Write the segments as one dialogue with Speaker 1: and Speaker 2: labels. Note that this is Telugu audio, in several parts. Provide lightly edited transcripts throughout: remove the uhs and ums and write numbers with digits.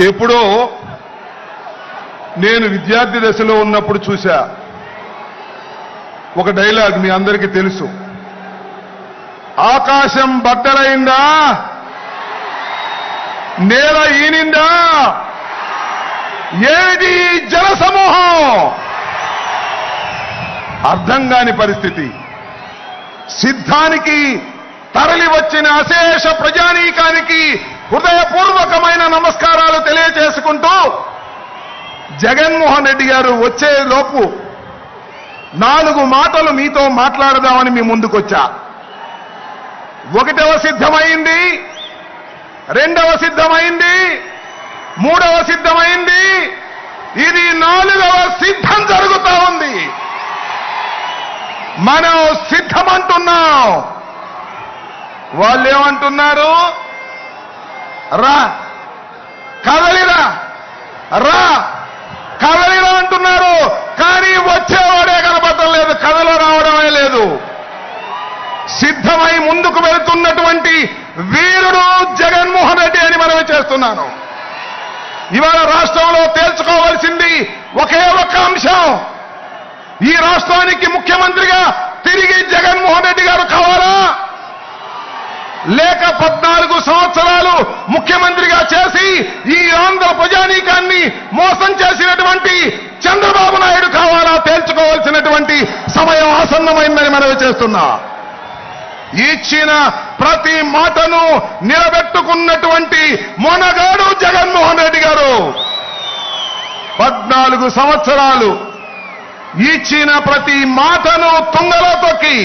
Speaker 1: ఎప్పుడో నేను విద్యార్థి దశలో ఉన్నప్పుడు చూశా ఒక డైలాగ్, మీ అందరికీ తెలుసు. ఆకాశం బద్దలైందా, నేల ఈనిందా, ఏది జనసమూహం? అర్థం కాని పరిస్థితి. సిద్ధానికి తరలి వచ్చిన అశేష ప్రజానీకానికి హృదయపూర్వకమైన నమస్కారాలు తెలియజేసుకుంటూ జగన్మోహన్ రెడ్డి గారు వచ్చే లోపు 4 మాటలు మీతో మాట్లాడదామని మీ ముందుకొచ్చా. 1వ సిద్ధమైంది, 2వ సిద్ధమైంది, 3వ సిద్ధమైంది, ఇది 4వ సిద్ధం జరుగుతా ఉంది. మనం సిద్ధమంటున్నాం. వాళ్ళు ఏమంటున్నారు? రా కదలిరా, రా కదలిరా అంటున్నారు. కానీ వచ్చేవాడే కనపడటం లేదు, కథలో రావడమే లేదు. సిద్ధమై ముందుకు వెళుతున్నటువంటి వీరుడు జగన్మోహన్ రెడ్డి అని మనమే చేస్తున్నాను. ఇవాళ రాష్ట్రంలో తేల్చుకోవాల్సింది ఒకే ఒక్క అంశం. ఈ రాష్ట్రానికి ముఖ్యమంత్రిగా తిరిగి జగన్మోహన్ రెడ్డి గారు కావాలా, లేక 14 సంవత్సరాలు ముఖ్యమంత్రిగా చేసి ఈ ఆంధ్ర ప్రజానీకాన్ని మోసం చేసినటువంటి చంద్రబాబు నాయుడు కావాలా? తేల్చుకోవాల్సినటువంటి సమయం ఆసన్నమైందని మనవి చేస్తున్నా. ఇచ్చిన ప్రతి మాటను నిలబెట్టుకున్నటువంటి మొనగాడు జగన్మోహన్ రెడ్డి గారు. 14 సంవత్సరాలు ఇచ్చిన ప్రతి మాటను తుంగలో తొక్కి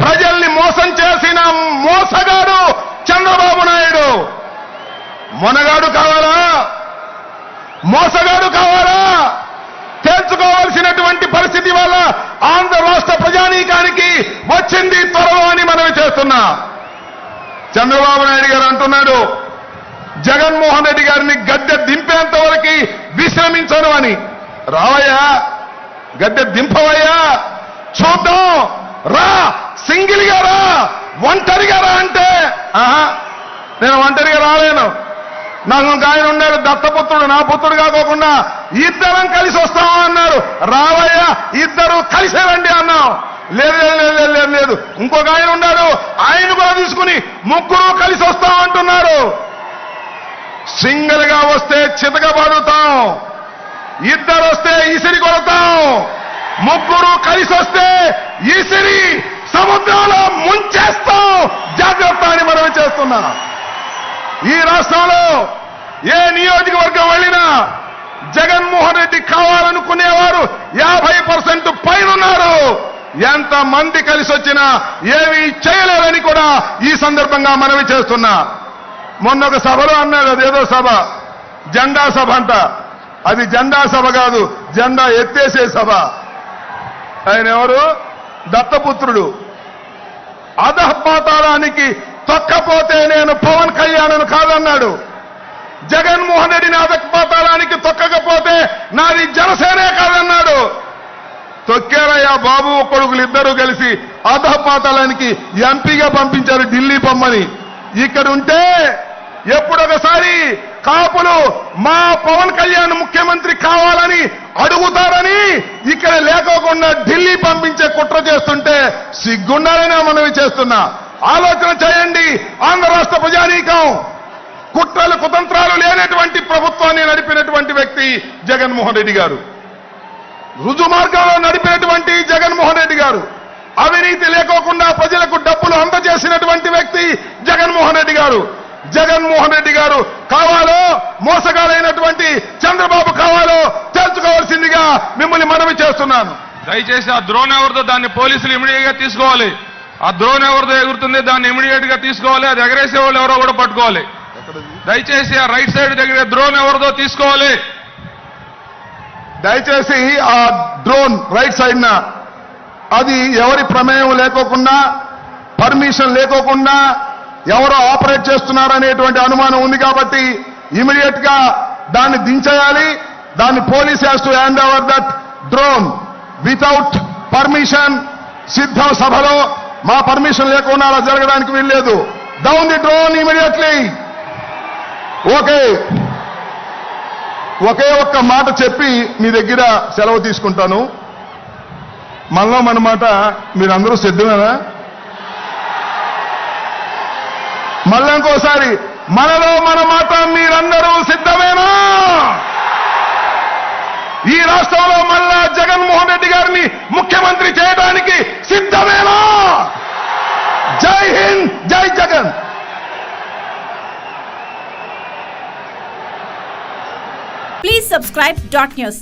Speaker 1: ప్రజల్ని మోసం చేసిన మోసగాడు చంద్రబాబు నాయుడు. మొనగాడు కావాలా, మోసగాడు కావాలా? తేల్చుకోవాల్సినటువంటి పరిస్థితి వల్ల ఆంధ్ర రాష్ట్ర ప్రజానీకానికి వచ్చింది త్వరలో అని మనవి చేస్తున్నా. చంద్రబాబు నాయుడు గారు అంటున్నాడు జగన్మోహన్ రెడ్డి గారిని గద్దె దింపేంత వరకు విశ్రమించను అని. రావయ్యా, గద్దె దింపవయ్యా, చూద్దాం, రా, సింగిల్ గా రా, ఒంటరిగా రా అంటే నేను ఒంటరిగా రాలేను. నాకు ఒక ఆయన ఉన్నాడు, దత్తపుత్రుడు, నా పుత్రుడు కాకోకుండా ఇద్దరం కలిసి వస్తాం అన్నారు. రావయ్యా, ఇద్దరు కలిసే రండి అన్నాం. లేదు లేదు లేదు లేదు. ఇంకొక ఆయన ఉన్నాడు, ఆయన కూడా తీసుకుని 3 కలిసి వస్తాం అంటున్నారు. సింగిల్ గా వస్తే చితకబడుతాం, 2 వస్తే ఇసిరి కొడతాం, 3 కలిసి వస్తే ఇసిరి సముద్రంలో ముంచేస్తాం. జాగ్రత్త అని మనం చేస్తున్నా. ఈ రాష్ట్రంలో ఏ నియోజకవర్గం వెళ్ళినా జగన్మోహన్ రెడ్డి కావాలనుకునేవారు 50% పైన ఉన్నారు. ఎంత మంది కలిసి వచ్చినా ఏమీ చేయలేరని కూడా ఈ సందర్భంగా మనవి చేస్తున్నా. మొన్న ఒక సభలో అన్నాడు, అదేదో సభ, జెండా సభ అంట. అది జెండా సభ కాదు, జెండా ఎత్తేసే సభ. ఆయన ఎవరు? దత్తపుత్రుడు. అధపాతాళానికి తొక్కపోతే నేను పవన్ కళ్యాణ్ కాదన్నాడు. జగన్మోహన్ రెడ్డిని అధపాతాళానికి తొక్కకపోతే నాది జనసేనే కాదన్నాడు. తొక్కారయ్యా బాబు కొడుకులు ఇద్దరు కలిసి అధపాతాళానికి ఎంపీగా పంపించారు, ఢిల్లీ పొమ్మని. ఇక్కడ ఉంటే ఎప్పుడొకసారి కాపులు మా పవన్ కళ్యాణ్ ముఖ్యమంత్రి కావాలని అడుగుతారని ఇక్కడ లేకోకుండా ఢిల్లీ పంపించే కుట్ర చేస్తుంటే సిగ్గుండాలని మనవి చేస్తున్నా. ఆలోచన చేయండి. ఆంధ్ర రాష్ట్ర ప్రజానీకం కుట్రలు కుతంత్రాలు లేనటువంటి ప్రభుత్వాన్ని నడిపినటువంటి వ్యక్తి జగన్మోహన్ రెడ్డి గారు. రుజు మార్గంలో నడిపినటువంటి జగన్మోహన్ రెడ్డి గారు. అవినీతి లేకోకుండా ప్రజలకు డబ్బులు అందజేసినటువంటి వ్యక్తి జగన్మోహన్ రెడ్డి గారు. జగన్మోహన్ రెడ్డి గారు కావాలో, మోసగాలైనటువంటి చంద్రబాబు కావాలో తెలుసుకోవాల్సిందిగా మిమ్మల్ని మనవి చేస్తున్నాను.
Speaker 2: దయచేసి ఆ డ్రోన్ ఎవరితో దాన్ని పోలీసులు ఇమీడియట్ గా తీసుకోవాలి. ఆ డ్రోన్ ఎవరితో ఎగురుతుంది దాన్ని ఇమీడియట్ గా తీసుకోవాలి. అది ఎగరేసే వాళ్ళు ఎవరో కూడా పట్టుకోవాలి. దయచేసి ఆ రైట్ సైడ్ దగ్గర డ్రోన్ ఎవరిదో తీసుకోవాలి.
Speaker 1: దయచేసి ఆ డ్రోన్ రైట్ సైడ్ న అది ఎవరి ప్రమేయం లేకోకుండా, పర్మిషన్ లేకోకుండా ఎవరో ఆపరేట్ చేస్తున్నారనేటువంటి అనుమానం ఉంది కాబట్టి ఇమీడియట్ గా దాన్ని దించేయాలి. దాన్ని police has to hand over that drone without permission. సిద్ధం సభలో మా పర్మిషన్ లేకుండా అలా జరగడానికి వీల్లేదు. Down the drone immediately. Okay, ఒకే ఒక్క మాట చెప్పి మీ దగ్గర సెలవు తీసుకుంటాను. మనలో మన మాట మీరందరూ సిద్ధమేనా? మళ్ళీ ఇంకోసారి, మనలో మన మాట మీరందరూ సిద్ధమేనా? ఈ రాష్ట్రంలో మళ్ళా జగన్మోహన్ రెడ్డి గారిని ముఖ్యమంత్రి చేయడానికి సిద్ధమేనా? జై హింద్, జై Jagan.
Speaker 3: Please subscribe Dot News.